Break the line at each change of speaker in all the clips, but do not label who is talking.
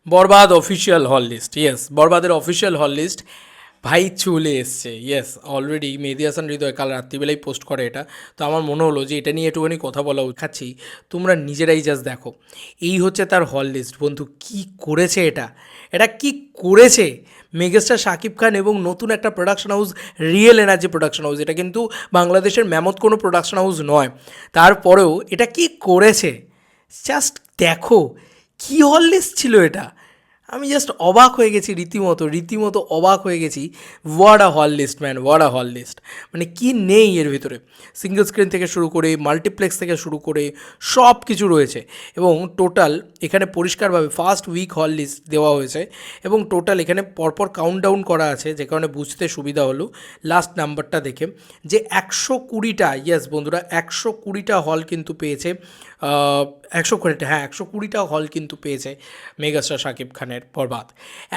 বরবাদ official হল list, yes, বরবাদের official হল লিস্ট ভাই চলে এসছে, ইয়েস। অলরেডি মেহেদী হাসান হৃদয় কাল রাত্রিবেলাই পোস্ট করে এটা, তো আমার মনে হলো যে এটা নিয়ে একটুখানি কথা বলা খাচ্ছি, তোমরা নিজেরাই জাস্ট দেখো। এই হচ্ছে তার হল লিস্ট বন্ধু, কি করেছে এটা, এটা কি করেছে মেগাস্টার শাকিব খান এবং নতুন একটা production house, real energy production house. এটা কিন্তু বাংলাদেশের ম্যামথ কোনো প্রোডাকশন হাউস নয়, তারপরেও এটা কি করেছে জাস্ট দেখো। কী হল লিস্ট ছিল এটা, আমি জাস্ট অবাক হয়ে গেছি, রীতিমতো রীতিমতো অবাক হয়ে গেছি। ওয়াট আ হল লিস্ট ম্যান, ওয়াট আ হল লিস্ট, মানে কি নেই এর ভিতরে। সিঙ্গেল স্ক্রিন থেকে শুরু করে মাল্টিপ্লেক্স থেকে শুরু করে সব কিছু রয়েছে, এবং টোটাল এখানে পরিষ্কারভাবে ফার্স্ট উইক হল লিস্ট দেওয়া হয়েছে, এবং টোটাল এখানে পরপর কাউন্টডাউন করা আছে, যে কারণে বুঝতে সুবিধা হলো লাস্ট নাম্বারটা দেখে যে 120টা, ইয়েস বন্ধুরা, 120টা হল কিন্তু পেয়েছে, 120টা, হ্যাঁ 120টা হল কিন্তু পেয়েছে মেগাস্টার শাকিব খানের বরবাদ।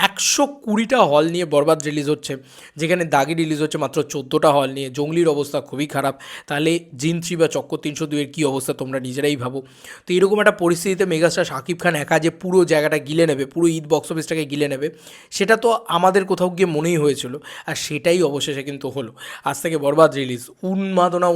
120টা হল নিয়ে বরবাদ রিলিজ হচ্ছে, যেখানে দাগি রিলিজ হচ্ছে মাত্র 14টা হল নিয়ে। জঙ্গলির অবস্থা খুবই খারাপ, তাহলে জিন 3 বা চক্কর 302-এর কী অবস্থা তোমরা নিজেরাই ভাবো। তো এরকম একটা পরিস্থিতিতে মেগাস্টার শাকিব খান একা যে পুরো জায়গাটা গিলে নেবে, পুরো ঈদ বক্স অফিসটাকে গিলে নেবে, সেটা তো আমাদের কোথাও গিয়ে মনেই হয়েছিল, আর সেটাই অবশেষে কিন্তু হলো। আজ থেকে বরবাদ রিলিজ, উন্মাদনা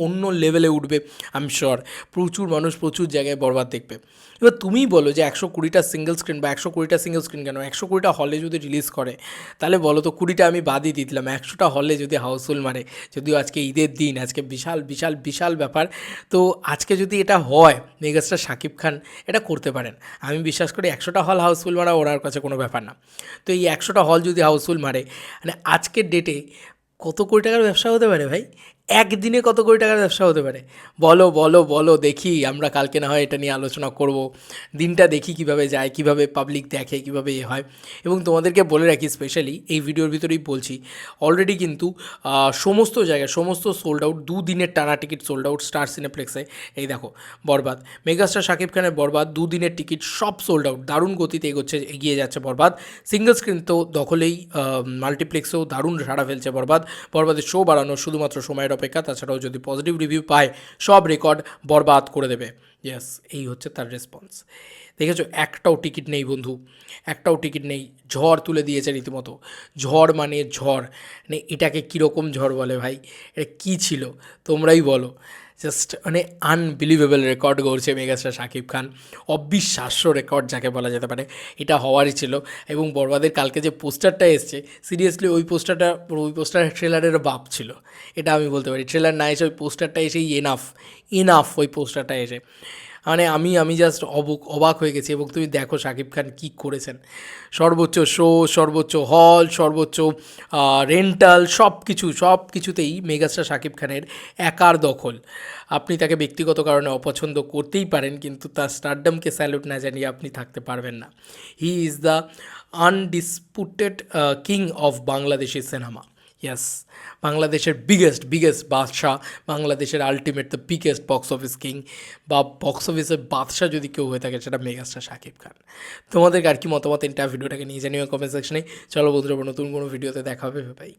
অন্য লেভেলে উঠবে, আই এম শিওর। প্রচুর মানুষ প্রচুর জায়গায় বরবাদ দেখবে। এবার তুমিই বলো যে 120টা সিঙ্গেল স্ক্রিন, বা 120টা সিঙ্গেল স্ক্রিন কেন, 120টা হলে যদি রিলিজ করে, তাহলে বলো তো, 20টা আমি বাদই দিয়ে দিলাম, 100টা হলে যদি হাউসফুল মারে, যদিও আজকে ঈদের দিন, আজকে বিশাল বিশাল বিশাল ব্যাপার। তো আজকে যদি এটা হয়, মেগাস্টার শাকিব খান এটা করতে পারেন, আমি বিশ্বাস করি 100টা হল হাউসফুল মারা ওনার কাছে কোনো ব্যাপার না। তো এই 100টা হল যদি হাউসফুল মারে, মানে আজকের ডেটে কত কোটি টাকার ব্যবসা হতে পারে ভাই, একদিনে কত কোটি টাকার ব্যবসা হতে পারে, বলো বলো বলো দেখি। আমরা কালকে না হয় এটা নিয়ে আলোচনা করব, দিনটা দেখি কিভাবে যায়, কিভাবে পাবলিক দেখে, কিভাবে এ হয়। এবং তোমাদেরকে বলে রাখি, স্পেশালি এই ভিডিওর ভিতরেই বলছি, অলরেডি কিন্তু সমস্ত জায়গায় সমস্ত সোল্ড আউট, দুদিনের টানা টিকিট সোল্ড আউট স্টার সিনেপ্লেক্সে। এই দেখো বরবাদ, মেগাস্টার শাকিব খানের বরবাদ, দুদিনের টিকিট সব সোল্ড আউট, দারুণ গতিতে এগিয়ে যাচ্ছে বরবাদ। সিঙ্গল স্ক্রিন তো দখলেই, মাল্টিপ্লেক্সেও দারুণ সাড়া ফেলছে বরবাদ। বরবাদের শো বাড়ানোর শুধুমাত্র সময়ের অপেক্ষা, তাছাড়াও যদি পজিটিভ রিভিউ পায়, সব রেকর্ড বরবাদ করে দেবে। ইয়েস, এই হচ্ছে তার রেসপন্স। দেখেছো, একটাও টিকিট নেই বন্ধু, একটাও টিকিট নেই, ঝড় তুলে দিয়েছে রীতিমতো। ঝড় মানে ঝড়, মানে এটাকে কীরকম ঝড় বলে ভাই, এটা কী ছিল তোমরাই বলো। জাস্ট মানে unbelievable record গড়ছে megastar Shakib Khan, অবিশ্বাস্য রেকর্ড যাকে বলা যেতে পারে, এটা হওয়ারই ছিল। এবং বরবাদের কালকে যে পোস্টারটা এসছে, সিরিয়াসলি ওই পোস্টার ট্রেলারের বাপ ছিল, এটা আমি বলতে পারি। ট্রেলার না এসে ওই পোস্টারটা এসেই এনাফ, ইনাফ ওই পোস্টারটা এসে, মানে আমি জাস্ট অবাক হয়ে গেছি। এবং তুমি দেখো শাকিব খান কী করেছেন, সর্বোচ্চ শো, সর্বোচ্চ হল, সর্বোচ্চ রেন্টাল, সব কিছুতেই মেগাস্টার শাকিব খানের একার দখল। আপনি তাকে ব্যক্তিগত কারণে অপছন্দ করতেই পারেন, কিন্তু তার স্টারডামকে স্যালুট না জানিয়ে আপনি থাকতে পারবেন না। He is the undisputed king of Bangladeshi cinema. Yes, বাংলাদেশের বিগেস্ট বাদশাহ, বাংলাদেশের ultimate the biggest box office king, বা বক্স অফিসের বাদশাহ যদি কেউ হয়ে থাকে, সেটা মেগাস্টার শাকিব খান। তোমাদের আর কি মতামত এটা ভিডিওটাকে নিয়ে জানিও কমেন্ট সেকশনে। চলো বন্ধুরা, নতুন কোনো ভিডিওতে দেখা হবে, ভাই।